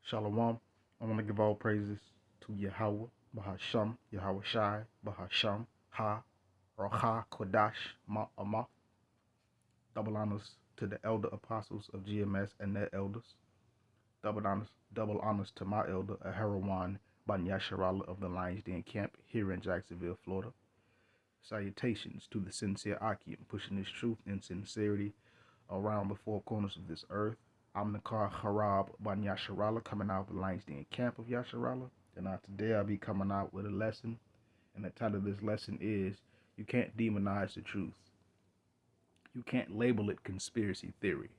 Shalom. I want to give all praises to Yahweh, Bahasham, Yahweh Shai, Bahasham, Ha, Raha, Kodash, Ma'amah. Double honors to the elder apostles of GMS and their elders. Double honors to my elder, Aharawan Banyasharala of the Lions Den Camp here in Jacksonville, Florida. Salutations to the sincere Akim, pushing this truth and sincerity around the four corners of this earth. I'm Nakar Harab Ban Yasharala, coming out of the Lions Den camp of Yasharala. And today I'll be coming out with a lesson. And the title of this lesson is You Can't Demonize the Truth. You can't label it conspiracy theory,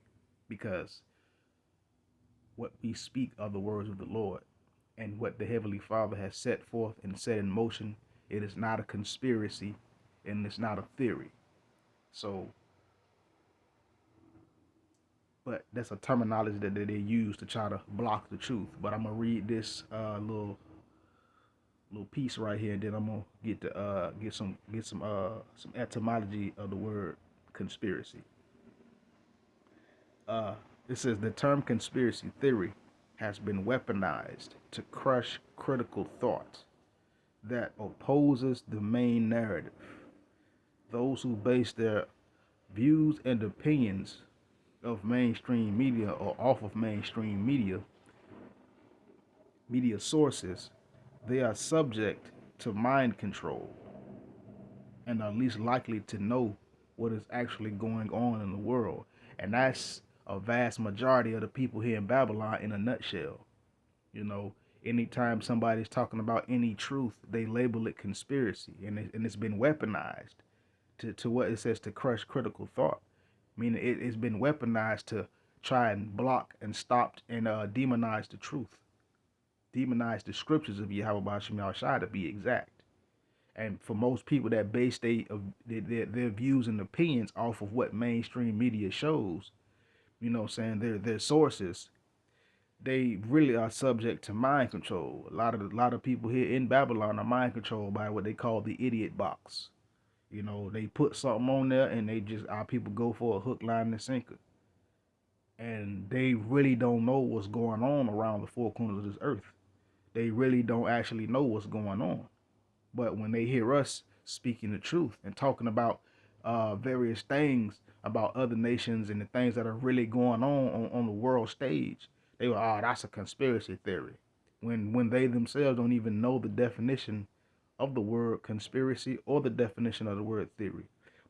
because what we speak are the words of the Lord. And what the Heavenly Father has set forth and set in motion, it is not a conspiracy and it's not a theory. So, but that's a terminology that they use to try to block the truth. But I'm gonna read this little piece right here, and then I'm gonna get some etymology of the word conspiracy. It says the term conspiracy theory has been weaponized to crush critical thought that opposes the main narrative. Those who base their views and opinions of mainstream media or off of mainstream media sources, they are subject to mind control and are least likely to know what is actually going on in the world. And that's a vast majority of the people here in Babylon in a nutshell. You know, anytime somebody's talking about any truth, they label it conspiracy, and it's been weaponized to what it says to crush critical thought. Meaning it's been weaponized to try and block and stop and demonize the truth, demonize the scriptures of Yahweh Bashim Yahushua to be exact. And for most people that base their views and opinions off of what mainstream media shows, you know what I'm saying, their sources, they really are subject to mind control. A lot of people here in Babylon are mind controlled by what they call the idiot box. You know, they put something on there and our people go for a hook, line, and sinker. And they really don't know what's going on around the four corners of this earth. They really don't actually know what's going on. But when they hear us speaking the truth and talking about various things about other nations and the things that are really going on the world stage, they were, oh, that's a conspiracy theory. When they themselves don't even know the definition of the word conspiracy or the definition of the word theory.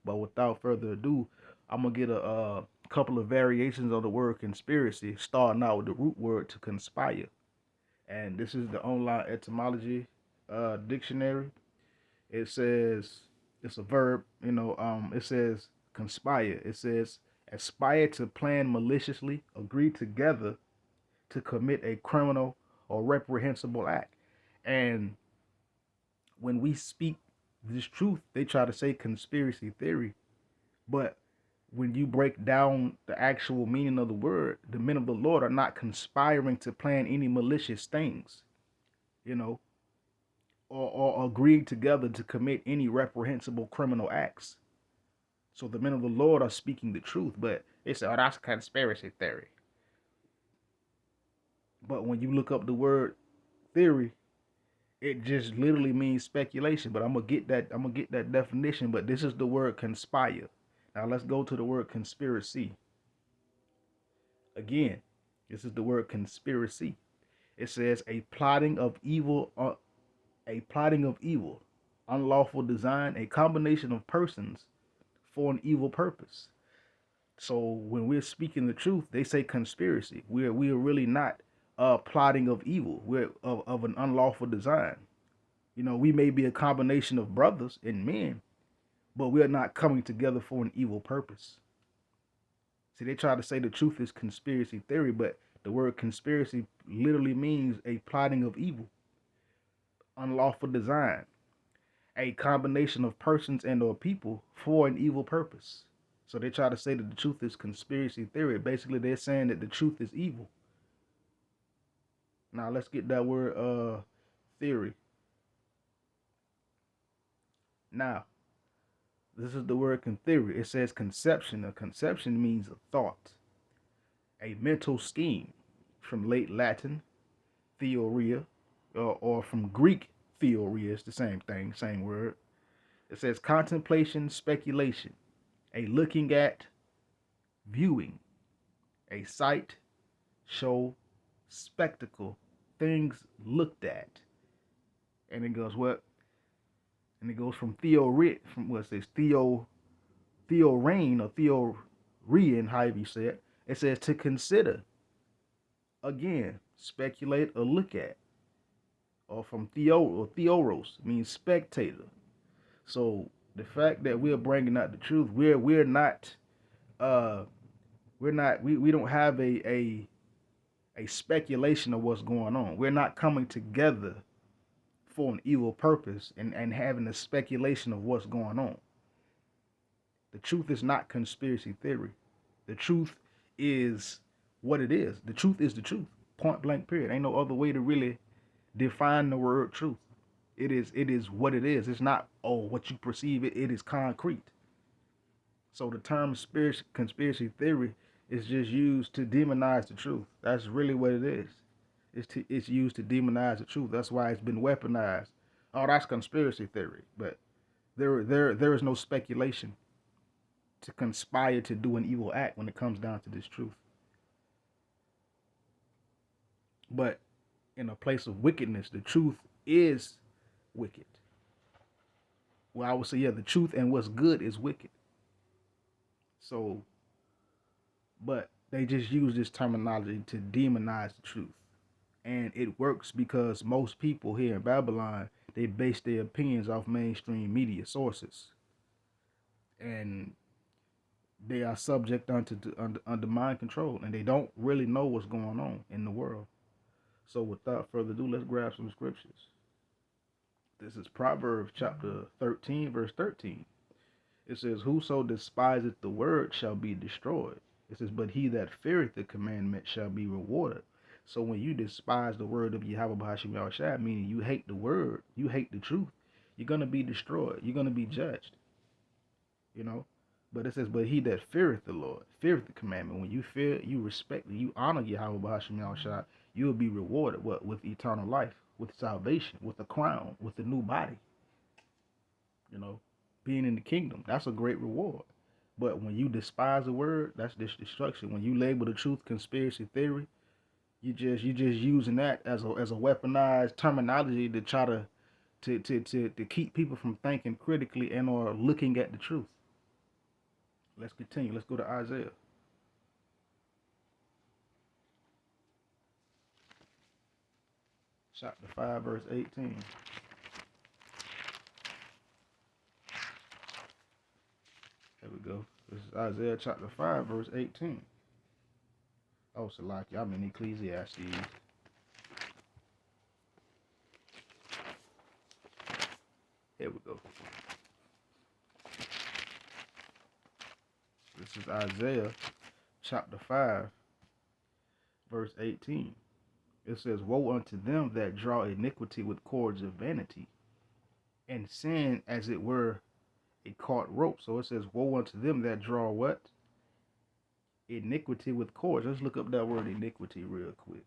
But without further ado, I'm gonna get a couple of variations of the word conspiracy, starting out with the root word to conspire. And this is the online etymology dictionary. It says it's a verb, it says conspire. It says aspire to plan maliciously, agree together to commit a criminal or reprehensible act. And when we speak this truth, they try to say conspiracy theory. But when you break down the actual meaning of the word, the men of the Lord are not conspiring to plan any malicious things, you know, or agreeing together to commit any reprehensible criminal acts. So the men of the Lord are speaking the truth, but they say, oh, that's conspiracy theory. But when you look up the word theory, it just literally means speculation. But I'm gonna get that definition. But this is the word conspire. Now let's go to the word conspiracy. Again, this is the word conspiracy. It says a plotting of evil, unlawful design, a combination of persons for an evil purpose. So when we're speaking the truth, they say conspiracy. We are really not plotting of evil. We're of an unlawful design. You know, we may be a combination of brothers and men, but we're not coming together for an evil purpose. See, they try to say the truth is conspiracy theory, but the word conspiracy literally means a plotting of evil, unlawful design, a combination of persons and or people for an evil purpose. So they try to say that the truth is conspiracy theory. Basically, they're saying that the truth is evil. Now let's get that word theory. Now, this is the word theory. It says conception. A conception means a thought, a mental scheme, from late Latin theoria, or from Greek theoria, it's the same thing, same word. It says contemplation, speculation, a looking at, viewing, a sight, show, spectacle, things looked at. And it goes what? And it goes from from what it says, theorein or theorein, however you say it. It says to consider, again, speculate or look at. Or from theo or theoros, means spectator. So the fact that we're bringing out the truth, uh we don't have a speculation of what's going on. We're not coming together for an evil purpose and having a speculation of what's going on. The truth is not conspiracy theory. The truth is what it is. The truth is the truth. Point blank period. Ain't no other way to really define the word truth. It is what it is. It's not what you perceive it. It is concrete. So the term conspiracy theory is just used to demonize the truth. That's really what it is. It's used to demonize the truth. That's why it's been weaponized. Oh, that's conspiracy theory. But there is no speculation to conspire to do an evil act when it comes down to this truth. But in a place of wickedness, the truth is wicked. Well, I would say, yeah, the truth and what's good is wicked. So, but they just use this terminology to demonize the truth. And it works because most people here in Babylon, they base their opinions off mainstream media sources. And they are subject under mind control, and they don't really know what's going on in the world. So without further ado, let's grab some scriptures. This is Proverbs chapter 13, verse 13. It says, whoso despiseth the word shall be destroyed. It says, but he that feareth the commandment shall be rewarded. So when you despise the word of Yahweh B'Hashem Yahushua, meaning you hate the word, you hate the truth, you're going to be destroyed. You're going to be judged. You know? But it says, but he that feareth the Lord, feareth the commandment. When you fear, you respect, you honor Yahweh B'Hashem Yahushua, you will be rewarded, what? With eternal life, with salvation, with a crown, with a new body. You know? Being in the kingdom, that's a great reward. But when you despise the word, that's destruction. When you label the truth conspiracy theory, you just using that as a weaponized terminology to try to keep people from thinking critically and or looking at the truth. Let's continue. Let's go to Isaiah. Chapter 5, verse 18. There we go. This is Isaiah chapter 5, verse 18. Oh, Salaki, I'm in Ecclesiastes. Here we go. This is Isaiah chapter 5, verse 18. It says, woe unto them that draw iniquity with cords of vanity, and sin as it were a caught rope. So it says, woe unto them that draw what? Iniquity with cords. Let's look up that word iniquity real quick.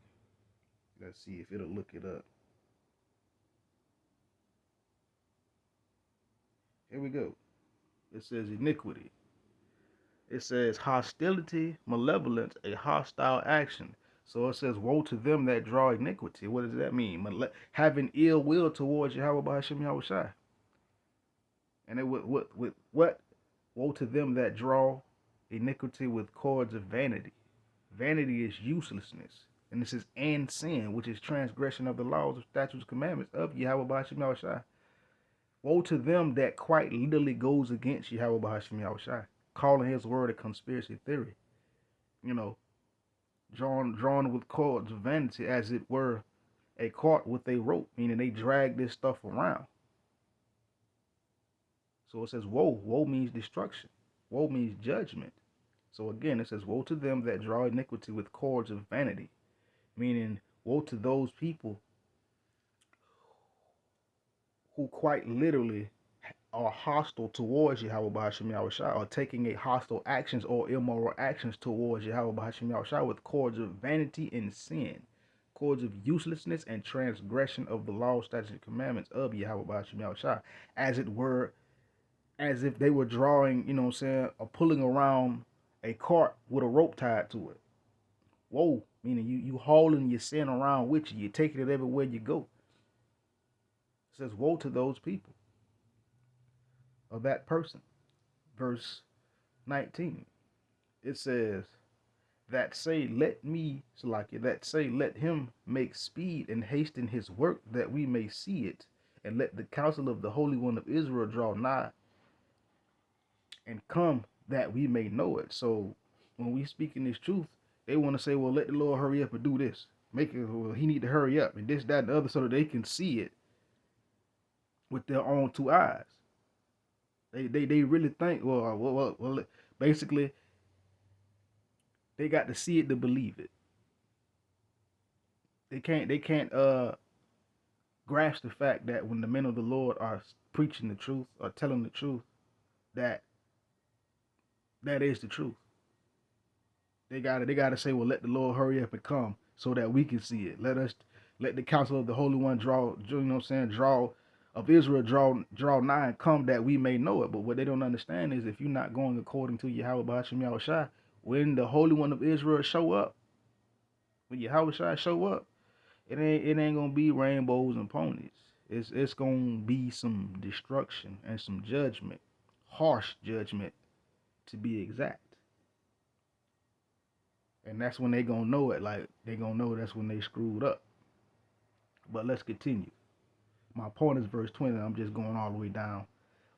Let's see if it'll look it up. Here we go. It says iniquity. It says hostility, malevolence, a hostile action. So it says, woe to them that draw iniquity. What does that mean? Having ill will towards Yahweh B'Hashem Yahushua. And it with what? Woe to them that draw iniquity with cords of vanity. Vanity is uselessness. And this is and sin, which is transgression of the laws, of statutes, commandments of Yahweh B'Hashem Yahushua. Woe to them that quite literally goes against Yahweh B'Hashem Yahushua, calling his word a conspiracy theory. You know, drawn with cords of vanity, as it were a cart with a rope, meaning they drag this stuff around. So it says woe. Woe means destruction. Woe means judgment. So again, it says woe to them that draw iniquity with cords of vanity, meaning woe to those people who quite literally are hostile towards Yahweh B'Hashem Yahushua, or taking a hostile actions or immoral actions towards Yahweh B'Hashem Yahushua with cords of vanity and sin. cords of uselessness and transgression of the law, statutes, and commandments of Yahweh Bashim Yahushua, as it were, as if they were drawing, you know what I'm saying, or pulling around a cart with a rope tied to it. Whoa, meaning you hauling your sin around with you. You're taking it everywhere you go. It says, woe to those people, of that person. Verse 19. It says, that say, let me, Salakia, that say, let him make speed and hasten his work, that we may see it, and let the counsel of the Holy One of Israel draw nigh, and come, that we may know it. So when we speak in this truth, they want to say, well, let the Lord hurry up and do this. Make it, well, he need to hurry up, and this, that, and the other, so that they can see it with their own two eyes. They really think, well, basically, they got to see it to believe it. They can't grasp the fact that when the men of the Lord are preaching the truth or telling the truth, that is the truth. They gotta say, well, let the Lord hurry up and come so that we can see it. Let the counsel of the Holy One draw, you know what I'm saying, draw of Israel draw nigh and come, that we may know it. But what they don't understand is, if you're not going according to Yahweh B'Hashem Yahushua, when the Holy One of Israel show up, when Yahweh show up, it ain't gonna be rainbows and ponies. It's gonna be some destruction and some judgment, harsh judgment to be exact. And that's when they gonna know it. Like, they gonna know that's when they screwed up. But let's continue. My point is verse 20. I'm just going all the way down.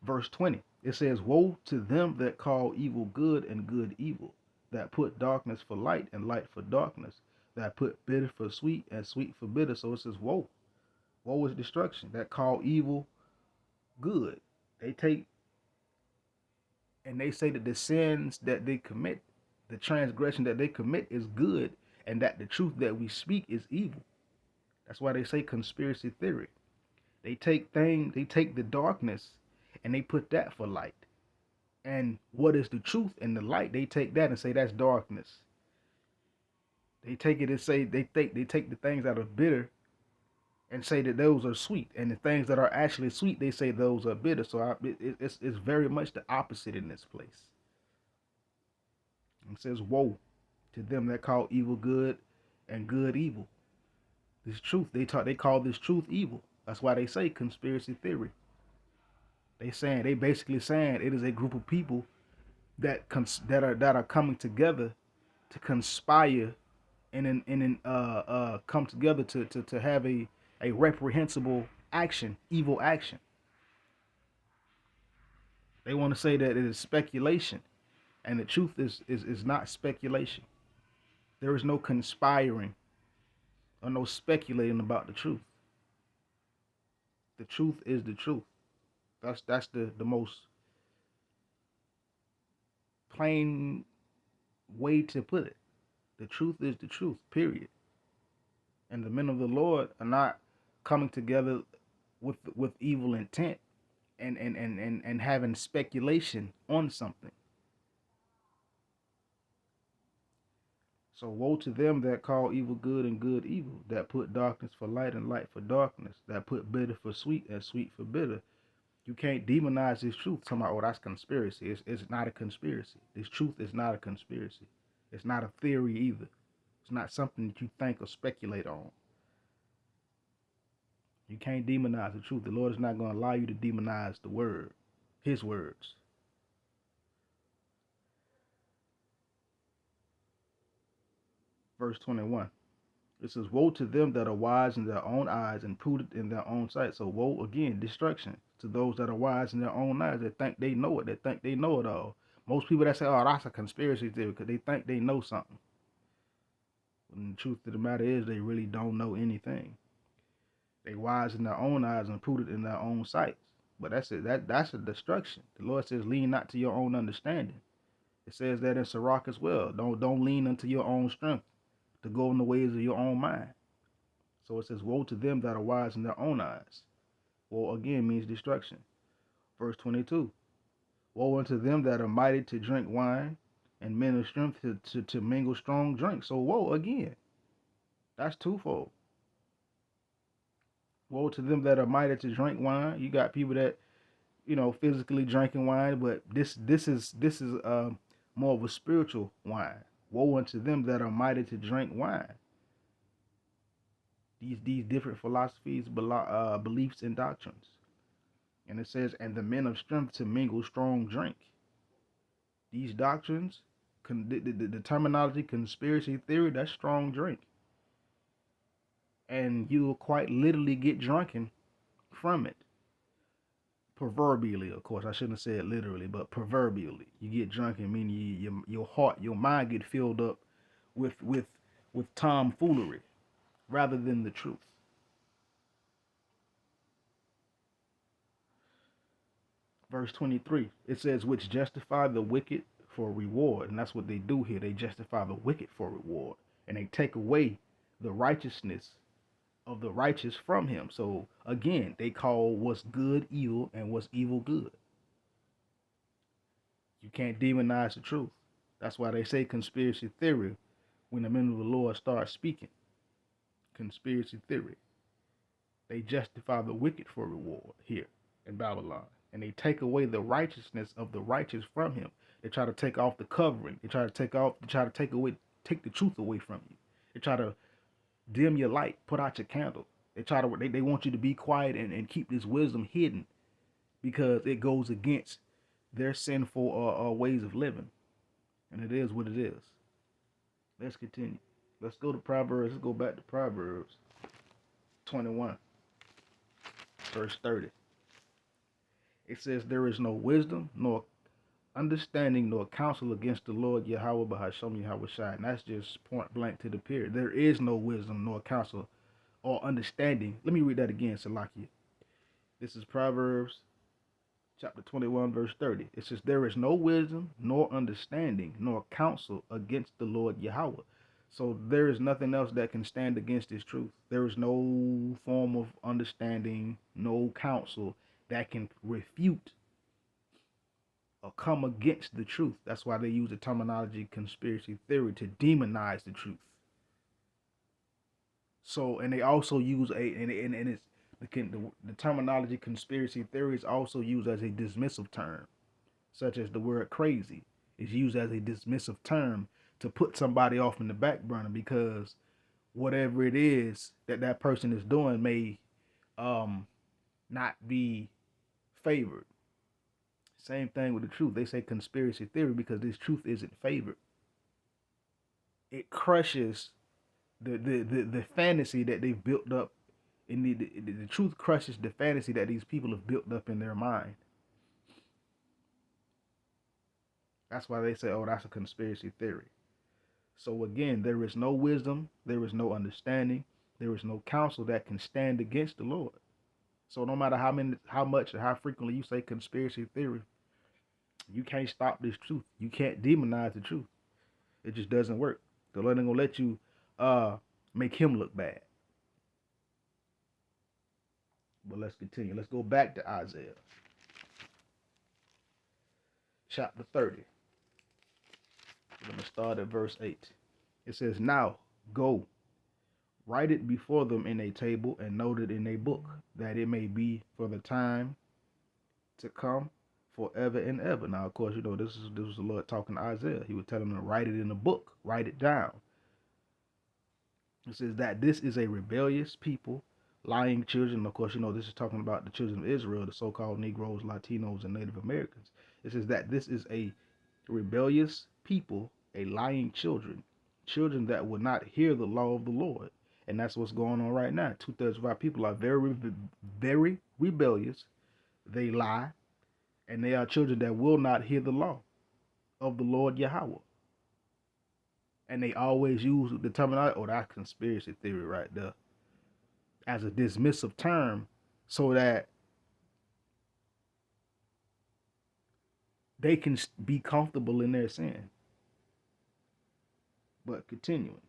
Verse 20. It says, woe to them that call evil good and good evil, that put darkness for light and light for darkness, that put bitter for sweet and sweet for bitter. So it says, woe. Woe is destruction. That call evil good. They take and they say that the sins that they commit, the transgression that they commit, is good, and that the truth that we speak is evil. That's why they say conspiracy theory. They take the darkness and they put that for light. And what is the truth and the light? They take that and say that's darkness. They take it and say they take the things that are bitter and say that those are sweet, and the things that are actually sweet, they say those are bitter. So it's very much the opposite in this place. It says, woe to them that call evil good and good evil. This truth, they call this truth evil. That's why they say conspiracy theory. They basically saying it is a group of people that are coming together to conspire and come together to have a reprehensible action, evil action. They want to say that it is speculation, and the truth is not speculation. There is no conspiring or no speculating about the truth. The truth is the truth. That's the most plain way to put it. The truth is the truth, period. And the men of the Lord are not coming together with evil intent and having speculation on something. So woe to them that call evil good and good evil, that put darkness for light and light for darkness, that put bitter for sweet and sweet for bitter. You can't demonize this truth. Talking about, oh, that's conspiracy. It's not a conspiracy. This truth is not a conspiracy. It's not a theory either. It's not something that you think or speculate on. You can't demonize the truth. The Lord is not going to allow you to demonize the word, his words. Verse 21. It says, woe to them that are wise in their own eyes and prudent in their own sight. So woe, again, destruction to those that are wise in their own eyes, that think they know it, that think they know it all. Most people that say, oh, that's a conspiracy theory, because they think they know something. And the truth of the matter is, they really don't know anything. They wise in their own eyes and prudent in their own sights. But that's it. That's a destruction. The Lord says, lean not to your own understanding. It says that in Sirach as well. Don't lean unto your own strength to go in the ways of your own mind. So it says, woe to them that are wise in their own eyes. Woe again means destruction. Verse 22. Woe unto them that are mighty to drink wine, and men of strength to mingle strong drink. So woe again. That's twofold. Woe to them that are minded to drink wine. You got people that, physically drinking wine, but this is more of a spiritual wine. Woe unto them that are minded to drink wine. These different philosophies, beliefs, and doctrines. And it says, and the men of strength to mingle strong drink. These doctrines, the terminology conspiracy theory, that's strong drink. And you'll quite literally get drunken from it. Proverbially, of course, I shouldn't have said literally, but proverbially, you get drunken, meaning your heart, your mind get filled up with tomfoolery rather than the truth. Verse 23, it says, which justify the wicked for reward. And that's what they do here. They justify the wicked for reward. And they take away the righteousness of the righteous from him. So again, they call what's good evil and what's evil good. You can't demonize the truth. That's why they say conspiracy theory when the men of the Lord start speaking. Conspiracy theory. They justify the wicked for reward here in Babylon. And they take away the righteousness of the righteous from him. They try to take off the covering. They try to take the truth away from you. They try to dim your light, put out your candle. They want you to be quiet and keep this wisdom hidden because it goes against their sinful ways of living. And it is what it is. Let's continue. Let's go to Proverbs. Let's go back to Proverbs 21, verse 30. It says, there is no wisdom, nor understanding, nor counsel against the Lord Yahweh Bahasham Yahweh Shai. And that's just point blank to the period. There is no wisdom, nor counsel, or understanding. Let me read that again, Salakia. This is Proverbs chapter 21, verse 30. It says, there is no wisdom, nor understanding, nor counsel against the Lord Yahweh. So there is nothing else that can stand against this truth. There is no form of understanding, no counsel that can refute or come against the truth. That's why they use the terminology conspiracy theory to demonize the truth. So, and they also use the terminology conspiracy theory is also used as a dismissive term, such as the word crazy is used as a dismissive term to put somebody off in the back burner because whatever it is that person is doing may not be favored. Same thing with the truth. They say conspiracy theory because this truth isn't favored. It crushes the fantasy that they've built up. The truth crushes the fantasy that these people have built up in their mind. That's why they say, oh, that's a conspiracy theory. So again, there is no wisdom, there is no understanding, there is no counsel that can stand against the Lord. So no matter how much, or how frequently you say conspiracy theory, you can't stop this truth. You can't demonize the truth. It just doesn't work. The Lord ain't gonna let you make him look bad. But let's continue. Let's go back to Isaiah chapter 30. We're gonna start at verse 8. It says, now go, write it before them in a table and note it in a book, that it may be for the time to come forever and ever. Now, of course, this was the Lord talking to Isaiah. He was telling him to write it in a book, write it down. It says that this is a rebellious people, lying children. Of course, this is talking about the children of Israel, the so-called Negroes, Latinos, and Native Americans. It says that this is a rebellious people, a lying children that will not hear the law of the Lord. And that's what's going on right now. 2/3 of our people are very, very rebellious. They lie, and they are children that will not hear the law of the Lord Yahweh. And they always use the terminology, oh, that's conspiracy theory right there, as a dismissive term so that they can be comfortable in their sin. But continuing,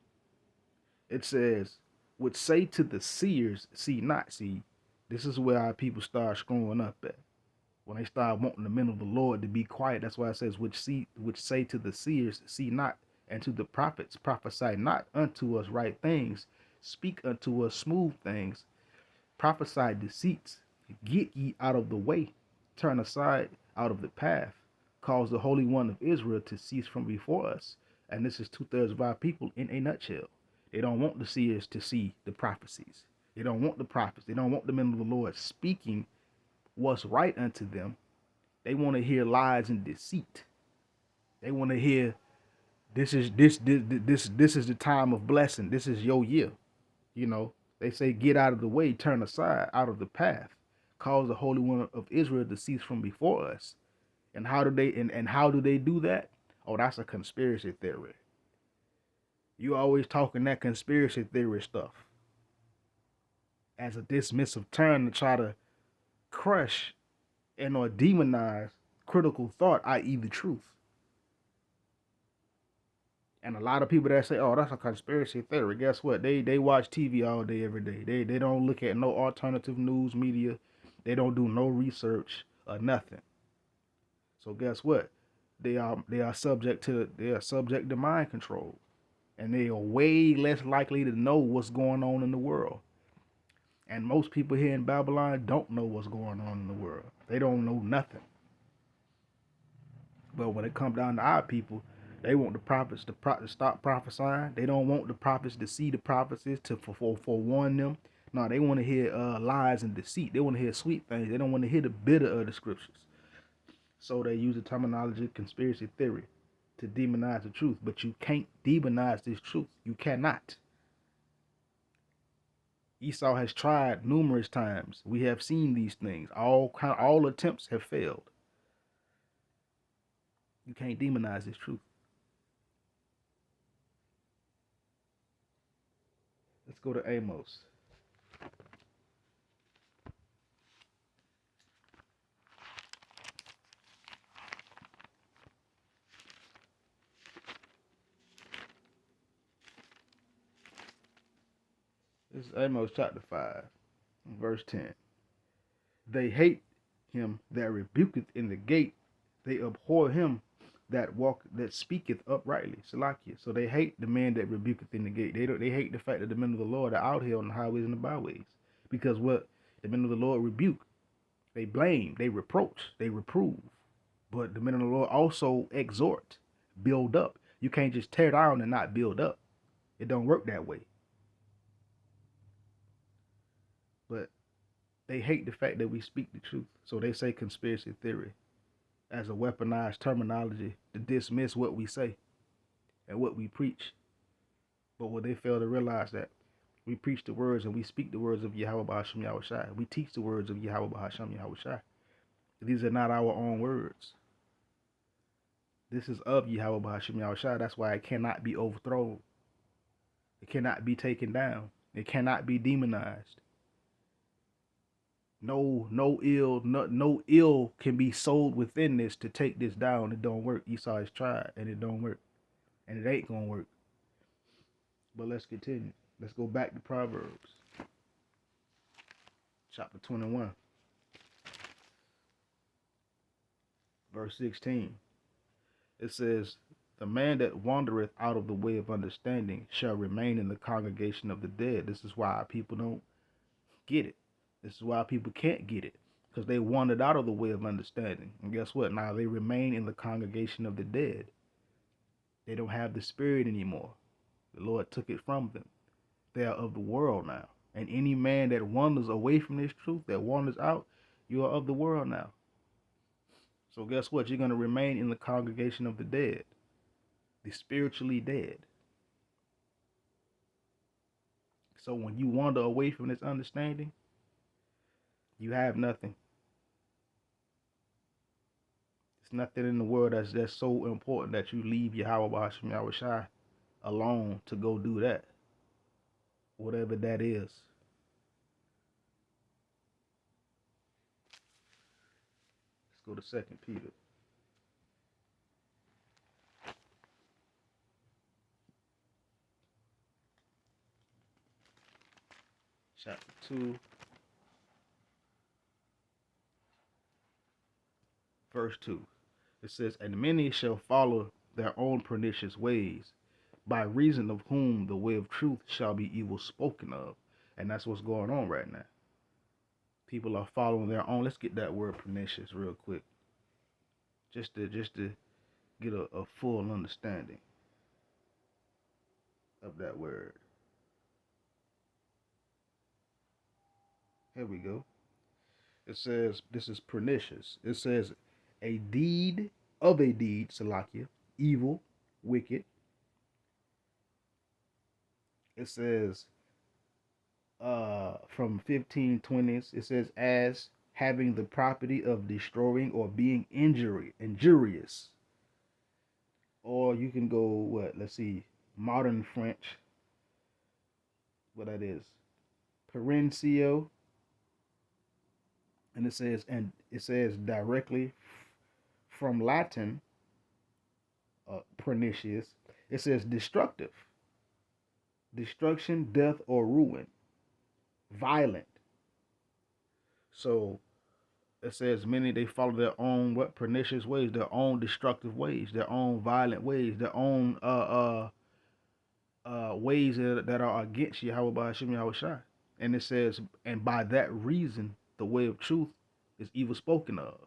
it says, would say to the seers, see not. See, this is where our people start screwing up at. When they start wanting the men of the Lord to be quiet, that's why it says, which say to the seers, see not, and to the prophets, prophesy not unto us right things, speak unto us smooth things, prophesy deceits, get ye out of the way, turn aside out of the path, cause the Holy One of Israel to cease from before us. And this is 2/3 of our people in a nutshell. They don't want the seers to see the prophecies. They don't want the prophets. They don't want the men of the Lord speaking what's right unto them. They want to hear lies and deceit. They want to hear this is the time of blessing. This is your year. You know, they say get out of the way, turn aside out of the path, cause the Holy One of Israel to cease from before us. And how do they do that? Oh, that's a conspiracy theory. You always talking that conspiracy theory stuff as a dismissive term to try to crush and or demonize critical thought, i.e. the truth. And a lot of people that say, "Oh, that's a conspiracy theory." Guess what? They watch TV all day, every day. They don't look at no alternative news media. They don't do no research or nothing. So guess what? They are subject to mind control, and they are way less likely to know what's going on in the world. And most people here in Babylon don't know what's going on in the world. They don't know nothing. But when it comes down to our people, they want the prophets to stop prophesying. They don't want the prophets to see the prophecies to forewarn them. No, they want to hear lies and deceit. They want to hear sweet things. They don't want to hear the bitter of the scriptures. So they use the terminology conspiracy theory to demonize the truth. But you can't demonize this truth. You cannot. Esau has tried numerous times. We have seen these things. All attempts have failed. You can't demonize this truth. Let's go to Amos. This is Amos chapter 5, verse 10. They hate him that rebuketh in the gate. They abhor him that speaketh uprightly. Salakia. So they hate the man that rebuketh in the gate. They hate the fact that the men of the Lord are out here on the highways and the byways. Because what the men of the Lord rebuke, they blame, they reproach, they reprove. But the men of the Lord also exhort, build up. You can't just tear down and not build up. It don't work that way. But they hate the fact that we speak the truth. So they say conspiracy theory as a weaponized terminology to dismiss what we say and what we preach. But what they fail to realize that we preach the words and we speak the words of Yahweh B'Hashem Yahushai. We teach the words of Yahweh B'Hashem Yahushai. These are not our own words. This is of Yahweh B'Hashem Yahushai. That's why it cannot be overthrown. It cannot be taken down. It cannot be demonized. No ill can be sold within this to take this down. It don't work. Esau has tried and it don't work. And it ain't gonna work. But let's continue. Let's go back to Proverbs. Chapter 21. Verse 16. It says, the man that wandereth out of the way of understanding shall remain in the congregation of the dead. This is why people don't get it. This is why people can't get it. Because they wandered out of the way of understanding. And guess what? Now they remain in the congregation of the dead. They don't have the spirit anymore. The Lord took it from them. They are of the world now. And any man that wanders away from this truth, that wanders out, you are of the world now. So guess what? You're going to remain in the congregation of the dead. The spiritually dead. So when you wander away from this understanding, you have nothing. There's nothing in the world that's so important that you leave Yahweh B'Hashem Yahushai alone to go do that. Whatever that is. Let's go to 2 Peter. Chapter 2. Verse 2. It says, and many shall follow their own pernicious ways, by reason of whom the way of truth shall be evil spoken of. And that's what's going on right now. People are following their own. Let's get that word pernicious real quick, just to get a full understanding of that word. Here we go. It says this is pernicious. It says a deed of a deed, Salakia, evil, wicked. It says from 1520s, it says as having the property of destroying or being injurious. Or you can go what? Let's see, modern French. What that is, perencio, and it says directly from Latin, pernicious. It says destructive, destruction, death, or ruin, violent. So it says many they follow their own what pernicious ways, their own destructive ways, their own violent ways, their own ways that are against Yahweh by Hashem Yahweh Shai. And it says, and by that reason, the way of truth is evil spoken of.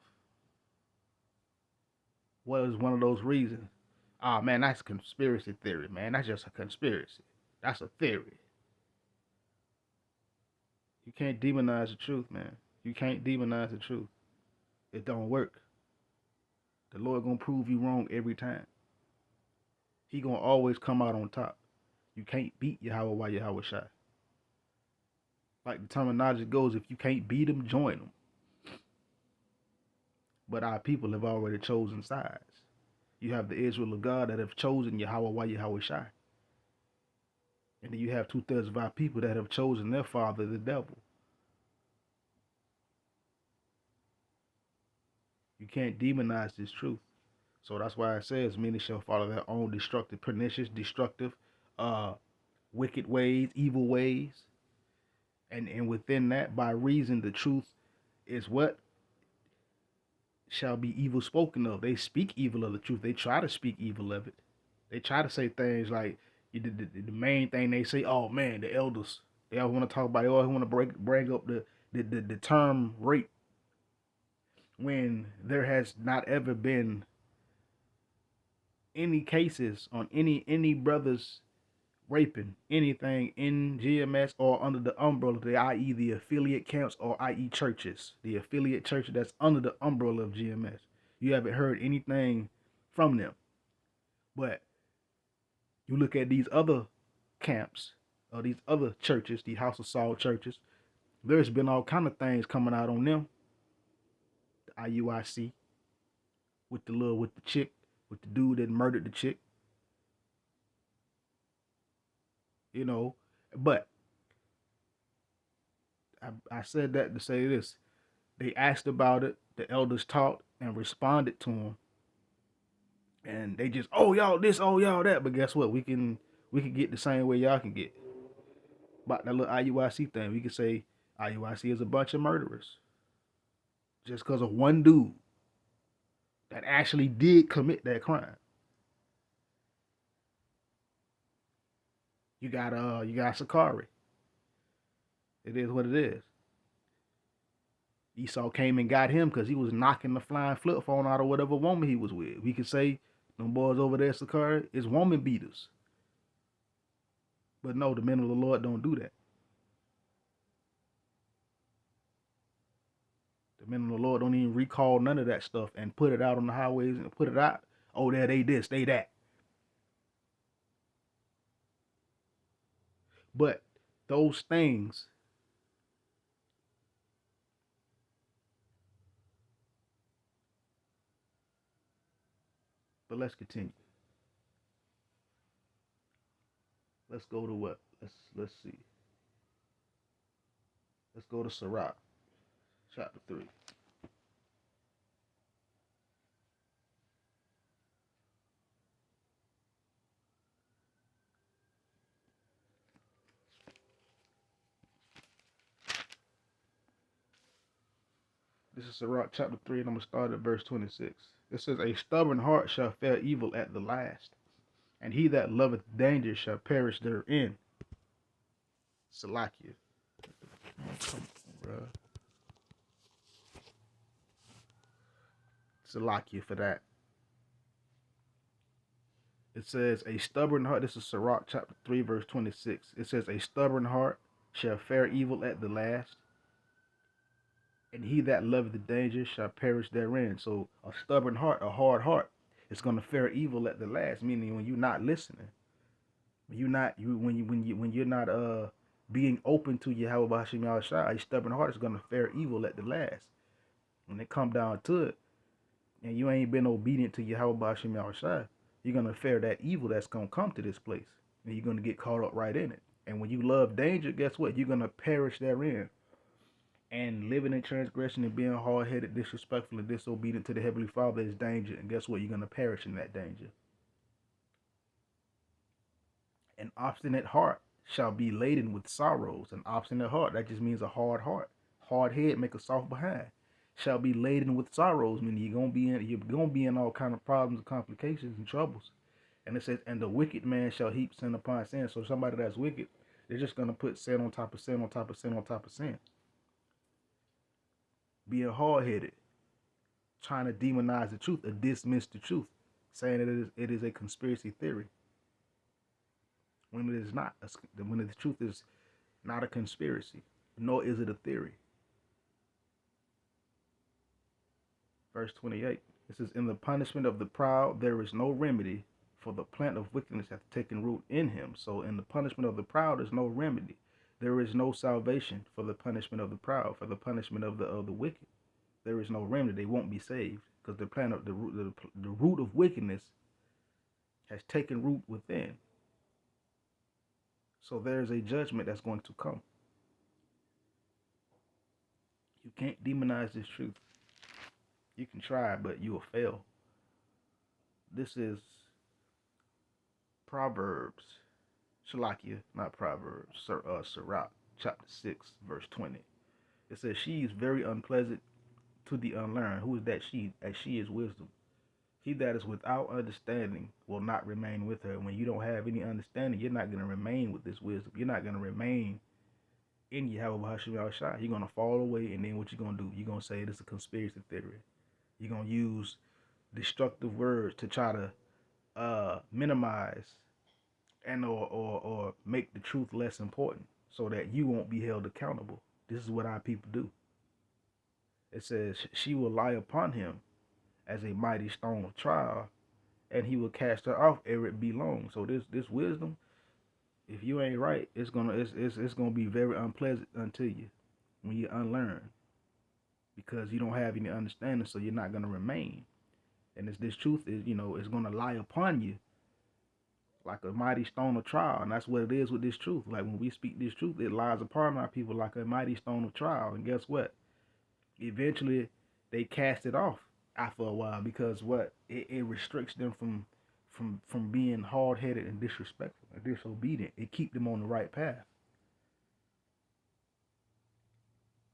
What is one of those reasons? Ah, man, that's conspiracy theory, man. That's just a conspiracy. That's a theory. You can't demonize the truth, man. You can't demonize the truth. It don't work. The Lord gonna prove you wrong every time. He gonna always come out on top. You can't beat Yahweh by Yahweh Shai. Like the terminology goes, if you can't beat him, join him. But our people have already chosen sides. You have the Israel of God that have chosen Yahweh by Yahweh Shai. And then you have 2/3 of our people that have chosen their father, the devil. You can't demonize this truth. So that's why it says many shall follow their own destructive, pernicious, destructive, wicked ways, evil ways. And within that, by reason, the truth is what shall be evil spoken of. They speak evil of the truth. They try to speak evil of it. They try to say things like the main thing they say. Oh man, the elders. They always want to talk about. They always want to bring up the term rape when there has not ever been any cases on any brothers raping anything in GMS or under the umbrella, i.e. the affiliate camps or i.e. churches, the affiliate churches that's under the umbrella of GMS. You haven't heard anything from them. But you look at these other camps or these other churches, the House of Saul churches, there's been all kind of things coming out on them. The IUIC with the chick, with the dude that murdered the chick. You know, but I said that to say this. They asked about it, the elders taught and responded to them. And they just, oh y'all this, oh y'all that. But guess what? We can get the same way y'all can get. About that little IUIC thing, we can say IUIC is a bunch of murderers. Just because of one dude that actually did commit that crime. You got Sakari. It is what it is. Esau came and got him because he was knocking the flying flip phone out of whatever woman he was with. We could say them boys over there, Sakari, is woman beaters. But no, the men of the Lord don't do that. The men of the Lord don't even recall none of that stuff and put it out on the highways and put it out. Oh, there they this, they that. But those things but let's continue. Let's go to what? Let's see. Let's go to Sirach, chapter 3. This is Sirach chapter 3, and I'm going to start at verse 26. It says, a stubborn heart shall fare evil at the last, And he that loveth danger shall perish therein. Salakia. Come on, bro. Salakia for that. It says, a stubborn heart. This is Sirach chapter 3, verse 26. It says, a stubborn heart shall fare evil at the last, and he that loveth the danger shall perish therein. So a stubborn heart, a hard heart, is gonna fare evil at the last. Meaning when you're not listening, when you're not when you're not being open to Yahweh Hashem Yahushua, a stubborn heart is gonna fare evil at the last. When it come down to it, and you ain't been obedient to Yahweh Hashem Yahushua, you're gonna fare that evil that's gonna come to this place, and you're gonna get caught up right in it. And when you love danger, guess what? You're gonna perish therein. And living in transgression and being hard-headed, disrespectful, and disobedient to the Heavenly Father is danger. And guess what? You're going to perish in that danger. An obstinate heart shall be laden with sorrows. An obstinate heart, that just means a hard heart. Hard head make a soft behind. Shall be laden with sorrows, meaning you're gonna be in all kind of problems and complications and troubles. And it says, and the wicked man shall heap sin upon sin. So somebody that's wicked, they're just gonna put sin on top of sin on top of sin on top of sin. Being hard-headed, trying to demonize the truth or dismiss the truth, saying that it is a conspiracy theory when it is not. When the truth is not a conspiracy, nor is it a theory. Verse 28, it says, in the punishment of the proud there is no remedy, for the plant of wickedness hath taken root in him. So in the punishment of the proud is no remedy. There is no salvation for the punishment of the proud, for the punishment of the wicked. There is no remedy. They won't be saved because the plant of the root of wickedness has taken root within. So there is a judgment that's going to come. You can't demonize this truth. You can try, but you will fail. This is Proverbs, Shalakia, not Proverbs, Sirach, chapter 6, verse 20. It says, she is very unpleasant to the unlearned. Who is that she? As she is wisdom. He that is without understanding will not remain with her. When you don't have any understanding, you're not going to remain with this wisdom. You're not going to remain in Yahweh Hashem Yahushua. You're going to fall away, and then what you're going to do? You're going to say it's a conspiracy theory. You're going to use destructive words to try to minimize and or make the truth less important so that you won't be held accountable. This is what our people do. It says, she will lie upon him as a mighty stone of trial, and he will cast her off ere it be long. So this wisdom, if you ain't right, it's gonna be very unpleasant unto you when you unlearn, because you don't have any understanding, so you're not gonna remain. And this truth is, it's gonna lie upon you like a mighty stone of trial, and that's what it is with this truth. Like when we speak this truth, it lies upon our people like a mighty stone of trial. And guess what? Eventually, they cast it off after a while because it restricts them from being hard-headed and disrespectful and disobedient. It keep them on the right path.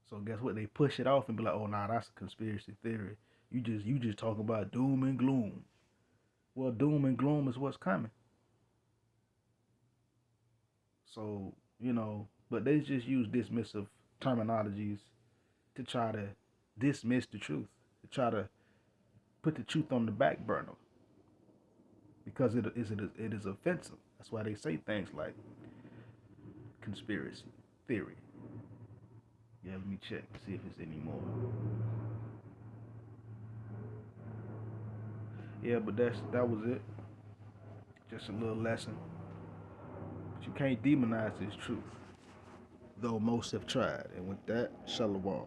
So guess what? They push it off and be like, "Oh, nah, that's a conspiracy theory. You just talk about doom and gloom." Well, doom and gloom is what's coming. So but they just use dismissive terminologies to try to dismiss the truth, to try to put the truth on the back burner because it is offensive. That's why they say things like conspiracy theory. Yeah, let me check and see if it's any more. Yeah, but that was it. Just a little lesson. But you can't demonize this truth, though most have tried. And with that, shalom.